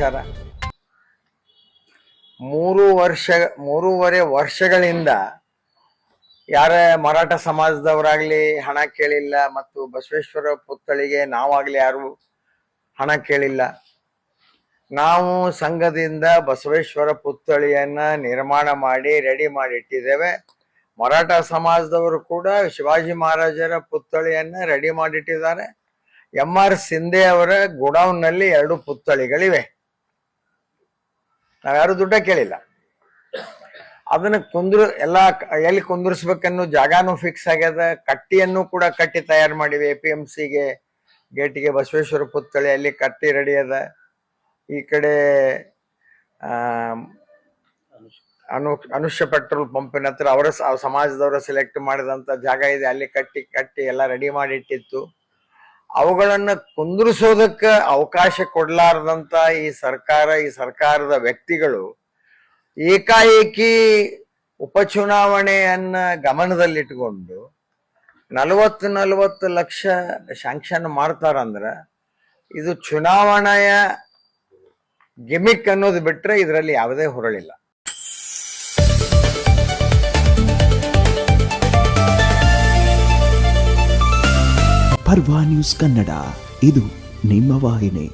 ವಿಚಾರ. 3.5 ವರ್ಷಗಳಿಂದ ಯಾರ ಮರಾಠ ಸಮಾಜದವರಾಗ್ಲಿ ಹಣ ಕೇಳಿಲ್ಲ, ಮತ್ತು ಬಸವೇಶ್ವರ ಪುತ್ಥಳಿಗೆ ನಾವಾಗ್ಲಿ ಯಾರು ಹಣ ಕೇಳಿಲ್ಲ. ನಾವು ಸಂಘದಿಂದ ಬಸವೇಶ್ವರ ಪುತ್ಥಳಿಯನ್ನ ನಿರ್ಮಾಣ ಮಾಡಿ ರೆಡಿ ಮಾಡಿ ಇಟ್ಟಿದ್ದೇವೆ. ಮರಾಠ ಸಮಾಜದವರು ಕೂಡ ಶಿವಾಜಿ ಮಹಾರಾಜರ ಪುತ್ಥಳಿಯನ್ನ ರೆಡಿ ಮಾಡಿಟ್ಟಿದ್ದಾರೆ. MR ಸಿಂಧೆ ಅವರ ಗೋಡೌನ್ ನಲ್ಲಿ 2 ಪುತ್ಥಳಿಗಳಿವೆ. ನಾವ್ಯಾರು ದುಡ್ಡ ಕೇಳಿಲ್ಲ. ಅದನ್ನ ಎಲ್ಲಿ ಕುಂದ್ರಿಸ್ಬೇಕನ್ನೋ ಜಾಗಾನು ಫಿಕ್ಸ್ ಆಗ್ಯದ. ಕಟ್ಟಿಯನ್ನು ಕೂಡ ಕಟ್ಟಿ ತಯಾರು ಮಾಡಿವೆ. APMCಗೆ ಗೇಟಿಗೆ ಬಸವೇಶ್ವರ ಪುತ್ಥಳಿ ಅಲ್ಲಿ ಕಟ್ಟಿ ರೆಡಿ ಅದ. ಈ ಕಡೆ ಅನುಷ್ಯ ಪೆಟ್ರೋಲ್ ಪಂಪಿನ ಹತ್ರ ಅವರ ಸಮಾಜದವರ ಸೆಲೆಕ್ಟ್ ಮಾಡಿದಂತ ಜಾಗ ಇದೆ, ಅಲ್ಲಿ ಕಟ್ಟಿ ಎಲ್ಲ ರೆಡಿ ಮಾಡಿ ಇಟ್ಟಿತ್ತು. ಅವುಗಳನ್ನ ಕುಂದ್ರಿಸೋದಕ್ಕ ಅವಕಾಶ ಕೊಡ್ಲಾರ್ದಂತ ಈ ಸರ್ಕಾರದ ವ್ಯಕ್ತಿಗಳು ಏಕಾಏಕಿ ಉಪಚುನಾವಣೆಯನ್ನ ಗಮನದಲ್ಲಿಟ್ಟುಕೊಂಡು 40 ಲಕ್ಷ ಶಾಂಕ್ಷನ್ ಮಾಡ್ತಾರಂದ್ರ ಇದು ಚುನಾವಣೆಯ ಗಿಮಿಕ್ ಅನ್ನೋದು ಬಿಟ್ರೆ ಇದರಲ್ಲಿ ಯಾವುದೇ ಹೊರಳಿಲ್ಲ. ಪರ್ವಾ ನ್ಯೂಸ್ ಕನ್ನಡ, ಇದು ನಿಮ್ಮ ವಾಹಿನಿ.